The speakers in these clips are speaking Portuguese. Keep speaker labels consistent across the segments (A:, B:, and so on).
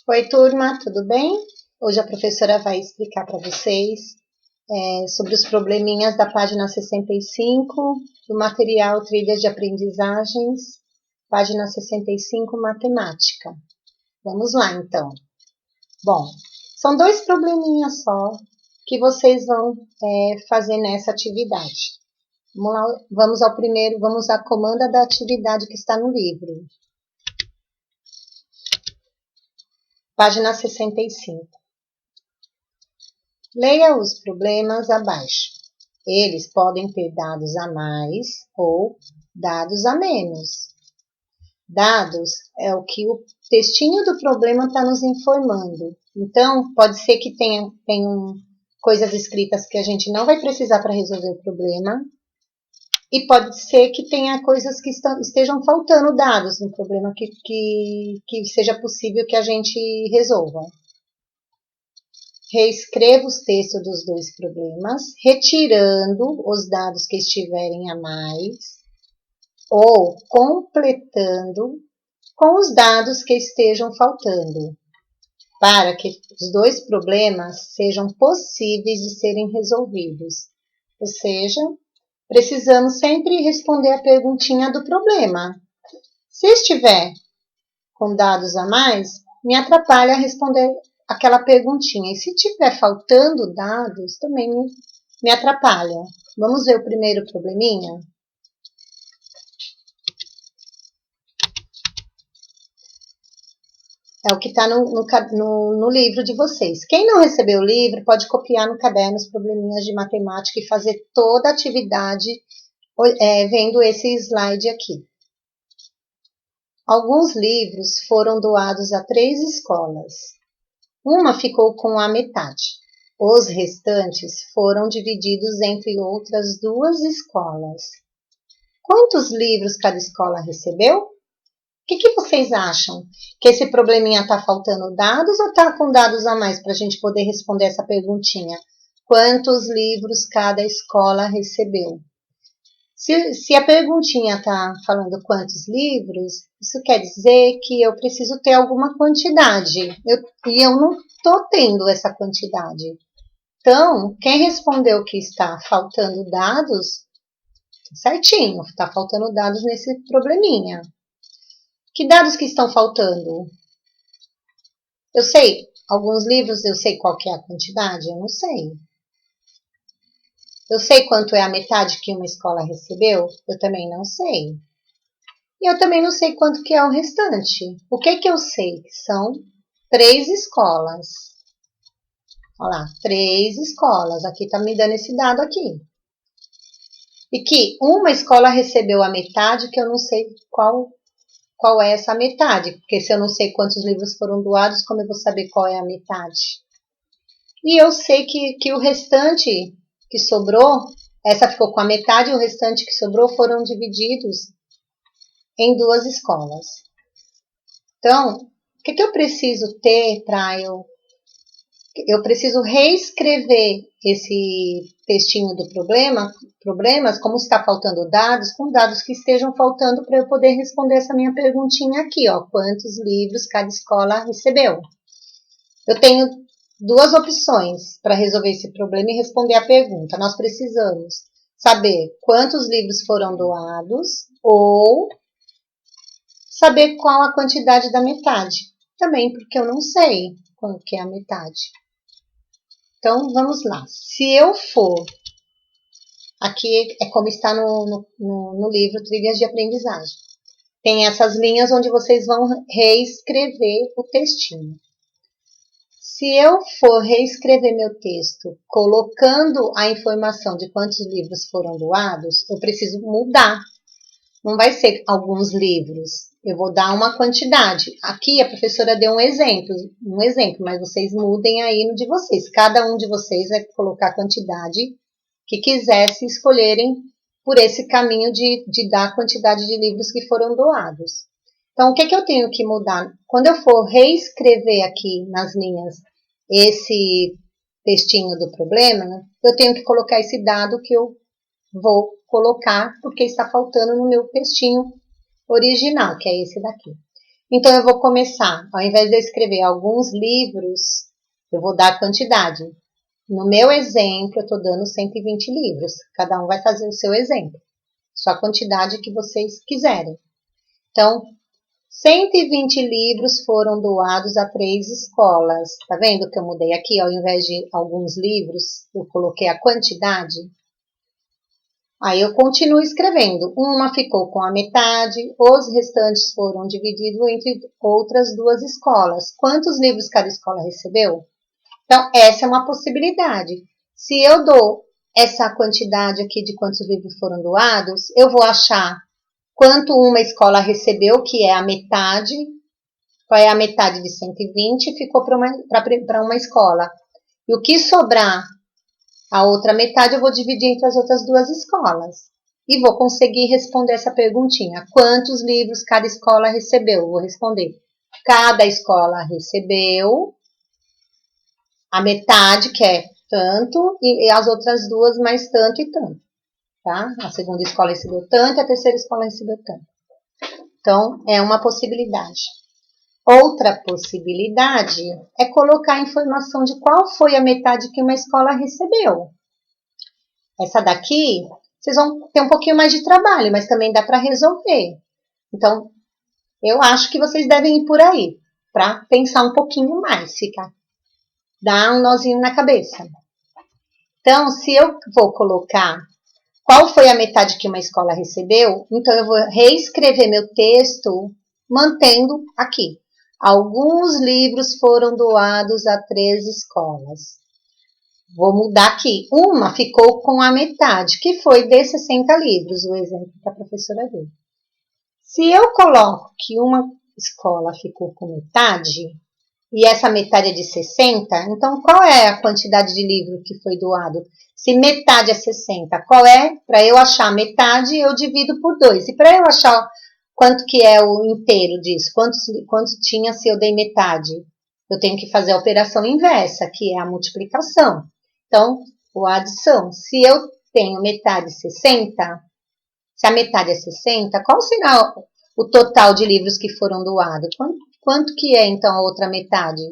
A: Oi, turma, tudo bem? Hoje a professora vai explicar para vocês sobre os probleminhas da página 65 do material Trilhas de Aprendizagens, página 65, Matemática. Vamos lá, então. Bom, são dois probleminhas só que vocês vão fazer nessa atividade. Vamos lá, vamos ao primeiro, vamos à comanda da atividade que está no livro. Página 65. Leia os problemas abaixo. Eles podem ter dados a mais ou dados a menos. Dados é o que o textinho do problema está nos informando. Então, pode ser que tenham coisas escritas que a gente não vai precisar para resolver o problema. E pode ser que tenha coisas que estejam faltando dados no problema que seja possível que a gente resolva. Reescreva os textos dos dois problemas, retirando os dados que estiverem a mais ou completando com os dados que estejam faltando, para que os dois problemas sejam possíveis de serem resolvidos. Ou seja, precisamos sempre responder a perguntinha do problema. Se estiver com dados a mais, me atrapalha a responder aquela perguntinha. E se estiver faltando dados, também me atrapalha. Vamos ver o primeiro probleminha? É o que está no livro de vocês. Quem não recebeu o livro, pode copiar no caderno os probleminhas de matemática e fazer toda a atividade vendo esse slide aqui. Alguns livros foram doados a 3 escolas. Uma ficou com a metade. Os restantes foram divididos entre outras 2 escolas. Quantos livros cada escola recebeu? O que vocês acham? Que esse probleminha está faltando dados ou está com dados a mais para a gente poder responder essa perguntinha? Quantos livros cada escola recebeu? Se a perguntinha está falando quantos livros, isso quer dizer que eu preciso ter alguma quantidade. E eu não estou tendo essa quantidade. Então, quem respondeu que está faltando dados, certinho, está faltando dados nesse probleminha. Que dados que estão faltando? Eu sei, alguns livros eu sei qual que é a quantidade, eu não sei. Eu sei quanto é a metade que uma escola recebeu? Eu também não sei. E eu também não sei quanto que é o restante. O que eu sei? São 3 escolas. Olha lá, 3 escolas. Aqui está me dando esse dado aqui. E que uma escola recebeu a metade, que eu não sei qual é essa metade. Porque se eu não sei quantos livros foram doados, como eu vou saber qual é a metade? E eu sei que o restante que sobrou, essa ficou com a metade, e o restante que sobrou foram divididos em 2 escolas. Então, o que eu preciso ter para eu preciso reescrever esse textinho do problemas, como está faltando dados, com dados que estejam faltando para eu poder responder essa minha perguntinha aqui, ó, quantos livros cada escola recebeu. Eu tenho 2 opções para resolver esse problema e responder a pergunta. Nós precisamos saber quantos livros foram doados ou saber qual a quantidade da metade. Também porque eu não sei qual que é a metade. Então, vamos lá. Se eu for... Aqui é como está no livro Trilhas de Aprendizagem. Tem essas linhas onde vocês vão reescrever o textinho. Se eu for reescrever meu texto colocando a informação de quantos livros foram doados, eu preciso mudar. Não vai ser alguns livros, eu vou dar uma quantidade. Aqui a professora deu um exemplo, mas vocês mudem aí no de vocês. Cada um de vocês vai colocar a quantidade que quisesse escolherem por esse caminho de dar a quantidade de livros que foram doados. Então, o que eu tenho que mudar? Quando eu for reescrever aqui nas linhas esse textinho do problema, eu tenho que colocar esse dado que eu vou colocar, porque está faltando no meu textinho original, que é esse daqui. Então, eu vou começar, ao invés de eu escrever alguns livros, eu vou dar a quantidade. No meu exemplo, eu estou dando 120 livros. Cada um vai fazer o seu exemplo. Só a quantidade que vocês quiserem. Então, 120 livros foram doados a 3 escolas. Tá vendo que eu mudei aqui? Ao invés de alguns livros, eu coloquei a quantidade. Aí eu continuo escrevendo. Uma ficou com a metade, os restantes foram divididos entre outras 2 escolas. Quantos livros cada escola recebeu? Então, essa é uma possibilidade. Se eu dou essa quantidade aqui de quantos livros foram doados, eu vou achar quanto uma escola recebeu, que é a metade. Qual é a metade de 120? Ficou para uma escola. E o que sobrar, a outra metade, eu vou dividir entre as outras 2 escolas. E vou conseguir responder essa perguntinha. Quantos livros cada escola recebeu? Vou responder. Cada escola recebeu a metade, que é tanto, e as outras 2 mais tanto e tanto. Tá? A segunda escola recebeu tanto, a terceira escola recebeu tanto. Então, é uma possibilidade. Outra possibilidade é colocar a informação de qual foi a metade que uma escola recebeu. Essa daqui, vocês vão ter um pouquinho mais de trabalho, mas também dá para resolver. Então, eu acho que vocês devem ir por aí, para pensar um pouquinho mais, dar um nozinho na cabeça. Então, se eu vou colocar qual foi a metade que uma escola recebeu, então eu vou reescrever meu texto mantendo aqui. Alguns livros foram doados a 3 escolas. Vou mudar aqui. Uma ficou com a metade, que foi de 60 livros, o exemplo que a professora deu. Se eu coloco que uma escola ficou com metade, e essa metade é de 60, então qual é a quantidade de livro que foi doado? Se metade é 60, qual é? Para eu achar metade, eu divido por 2. E para eu achar quanto que é o inteiro disso, quanto tinha se eu dei metade, eu tenho que fazer a operação inversa, que é a multiplicação. Então, a adição. Se eu tenho metade 60, se a metade é 60, qual será o total de livros que foram doados? Quanto que é, então, a outra metade?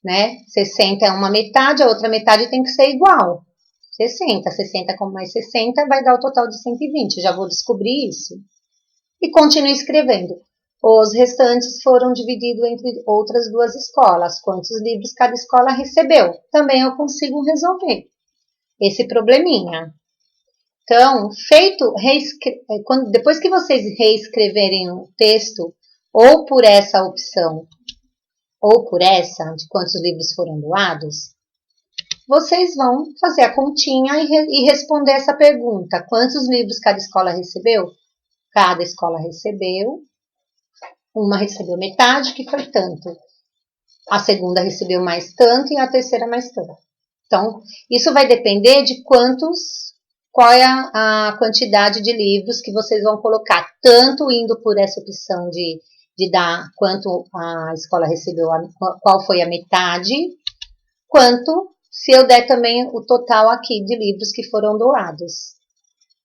A: Né? 60 é uma metade, a outra metade tem que ser igual. 60 com mais 60 vai dar o total de 120. Eu já vou descobrir isso. E continuo escrevendo. Os restantes foram divididos entre outras 2 escolas. Quantos livros cada escola recebeu? Também eu consigo resolver esse probleminha. Então, depois que vocês reescreverem o texto, ou por essa opção, ou por essa, de quantos livros foram doados, vocês vão fazer a continha e responder essa pergunta. Quantos livros cada escola recebeu? Cada escola recebeu. Uma recebeu metade, que foi tanto. A segunda recebeu mais tanto e a terceira mais tanto. Então, isso vai depender de qual é a quantidade de livros que vocês vão colocar, tanto indo por essa opção de dar quanto a escola recebeu, qual foi a metade, quanto se eu der também o total aqui de livros que foram doados.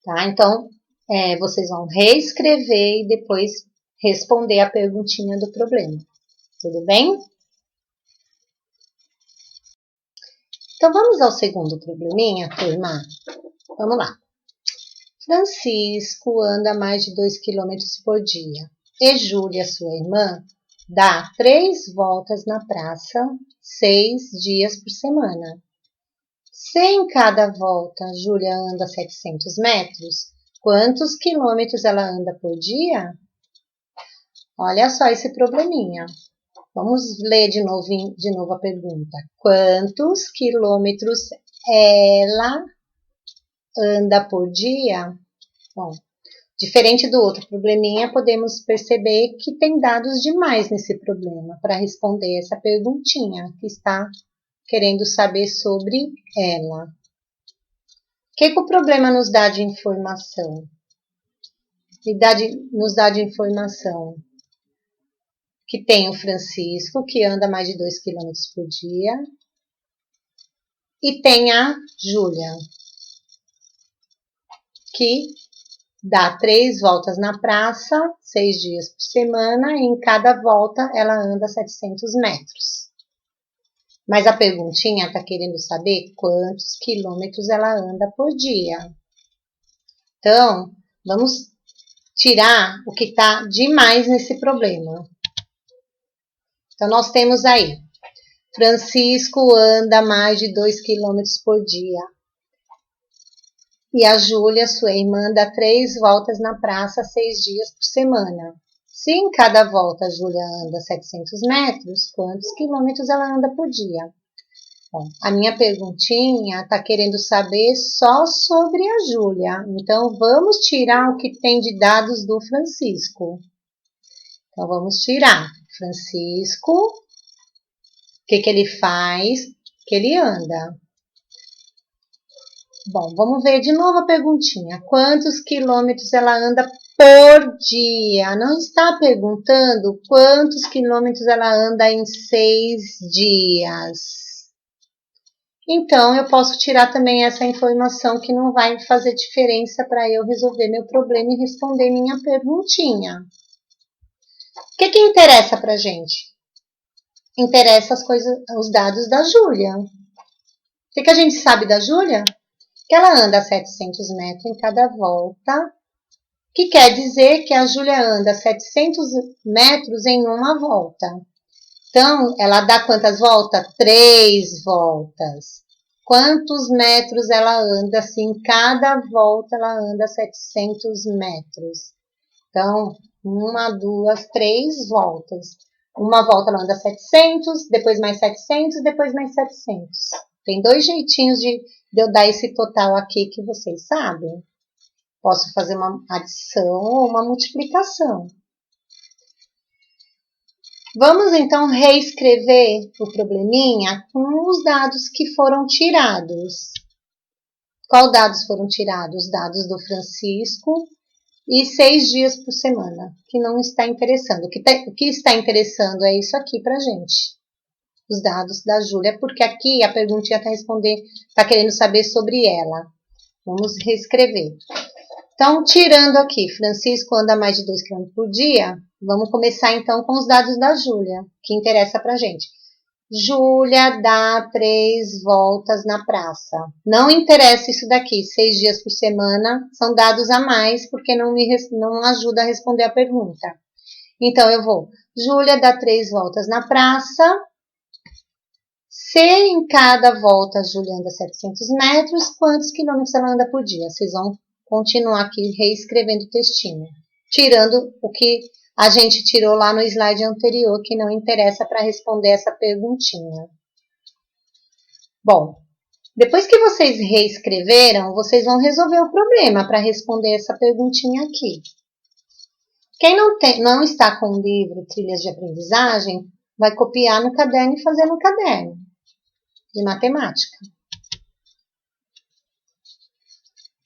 A: Tá? Então, vocês vão reescrever e depois responder a perguntinha do problema. Tudo bem? Então, vamos ao segundo probleminha, turma? Vamos lá. Francisco anda mais de 2 km por dia e Júlia, sua irmã, dá 3 voltas na praça 6 dias por semana. Se em cada volta Júlia anda 700 metros, quantos quilômetros ela anda por dia? Olha só esse probleminha. Vamos ler de novo a pergunta. Quantos quilômetros ela anda por dia? Bom, diferente do outro probleminha, podemos perceber que tem dados demais nesse problema para responder essa perguntinha que está querendo saber sobre ela. O que o problema nos dá de informação? Nos dá de informação que tem o Francisco, que anda mais de 2 km por dia, e tem a Júlia, que dá 3 voltas na praça, 6 dias por semana, e em cada volta ela anda 700 metros. Mas a perguntinha está querendo saber quantos quilômetros ela anda por dia. Então, vamos tirar o que está demais nesse problema. Então, nós temos aí, Francisco anda mais de 2 quilômetros por dia. E a Júlia, sua irmã, dá 3 voltas na praça 6 dias por semana. Se em cada volta a Júlia anda 700 metros, quantos quilômetros ela anda por dia? Bom, a minha perguntinha está querendo saber só sobre a Júlia. Então, vamos tirar o que tem de dados do Francisco. Então, vamos tirar. Francisco, o que ele faz? Que ele anda. Bom, vamos ver de novo a perguntinha. Quantos quilômetros ela anda por dia? Não está perguntando quantos quilômetros ela anda em 6 dias. Então, eu posso tirar também essa informação que não vai fazer diferença para eu resolver meu problema e responder minha perguntinha. O que interessa para a gente? Interessa as coisas, os dados da Júlia. O que a gente sabe da Júlia? Que ela anda 700 metros em cada volta, que quer dizer que a Júlia anda 700 metros em uma volta. Então, ela dá quantas voltas? 3 voltas. Quantos metros ela anda? Assim, em cada volta ela anda 700 metros. Então, 1, 2, 3 voltas. Uma volta ela anda 700, depois mais 700, depois mais 700. Tem 2 jeitinhos de eu dar esse total aqui que vocês sabem. Posso fazer uma adição ou uma multiplicação. Vamos então reescrever o probleminha com os dados que foram tirados. Qual dados foram tirados? Os dados do Francisco e 6 dias por semana, que não está interessando. O que está interessando é isso aqui pra gente. Os dados da Júlia, porque aqui a perguntinha está querendo saber sobre ela. Vamos reescrever. Então, tirando aqui, Francisco anda mais de 2 km por dia, vamos começar então com os dados da Júlia, que interessa pra gente. Júlia dá 3 voltas na praça. Não interessa isso daqui, 6 dias por semana, são dados a mais, porque não ajuda a responder a pergunta. Então, eu vou, Júlia dá 3 voltas na praça. Se em cada volta a Júlia anda 700 metros, quantos quilômetros ela anda por dia? Vocês vão continuar aqui reescrevendo o textinho, tirando o que a gente tirou lá no slide anterior, que não interessa para responder essa perguntinha. Bom, depois que vocês reescreveram, vocês vão resolver o problema para responder essa perguntinha aqui. Quem não está com o livro Trilhas de Aprendizagem, vai copiar no caderno e fazer no caderno de matemática.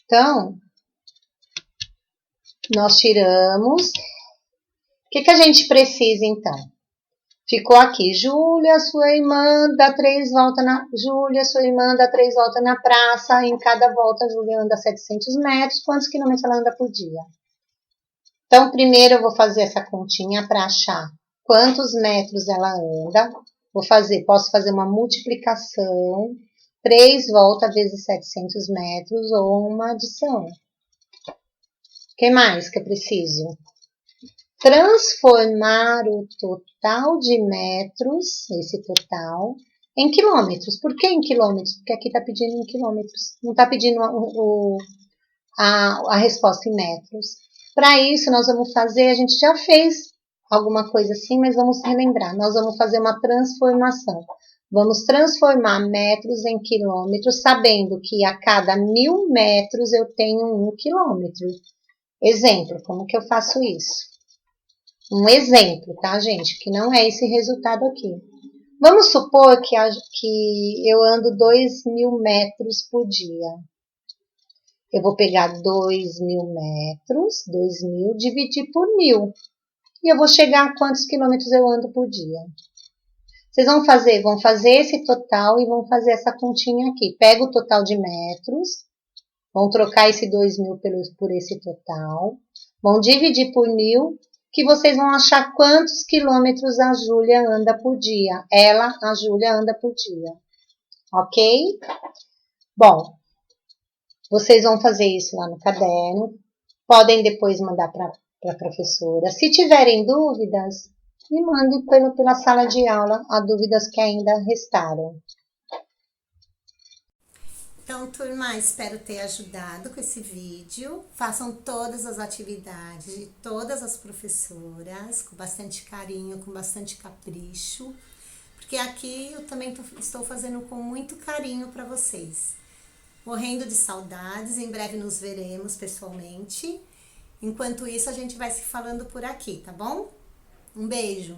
A: Então, nós tiramos. O que a gente precisa, então? Ficou aqui, Júlia, sua irmã dá 3 voltas na... Júlia, sua irmã dá 3 voltas na praça. Em cada volta, a Júlia anda 700 metros. Quantos quilômetros ela anda por dia? Então, primeiro eu vou fazer essa continha para achar quantos metros ela anda. Posso fazer uma multiplicação. 3 voltas vezes 700 metros ou uma adição. O que mais que eu preciso? Transformar o total de metros, esse total, em quilômetros. Por que em quilômetros? Porque aqui está pedindo em quilômetros. Não está pedindo a resposta em metros. Para isso, nós vamos fazer, a gente já fez alguma coisa assim, mas vamos relembrar. Nós vamos fazer uma transformação. Vamos transformar metros em quilômetros, sabendo que a cada 1000 metros eu tenho 1 quilômetro. Exemplo, como que eu faço isso? Um exemplo, tá, gente? Que não é esse resultado aqui. Vamos supor que eu ando 2.000 metros por dia. Eu vou pegar 2.000 metros, 2.000, dividir por 1.000. E eu vou chegar a quantos quilômetros eu ando por dia. Vocês vão fazer esse total e vão fazer essa continha aqui. Pega o total de metros, Vão trocar esse 2.000 por esse total. Vão dividir por 1.000, que vocês vão achar quantos quilômetros a Júlia anda por dia. A Júlia, anda por dia. Ok? Bom, vocês vão fazer isso lá no caderno. Podem depois mandar para a professora. Se tiverem dúvidas, me mandem pela sala de aula as dúvidas que ainda restaram.
B: Então, turma, espero ter ajudado com esse vídeo. Façam todas as atividades de todas as professoras, com bastante carinho, com bastante capricho, porque aqui eu também estou fazendo com muito carinho para vocês. Morrendo de saudades, em breve nos veremos pessoalmente. Enquanto isso, a gente vai se falando por aqui, tá bom? Um beijo!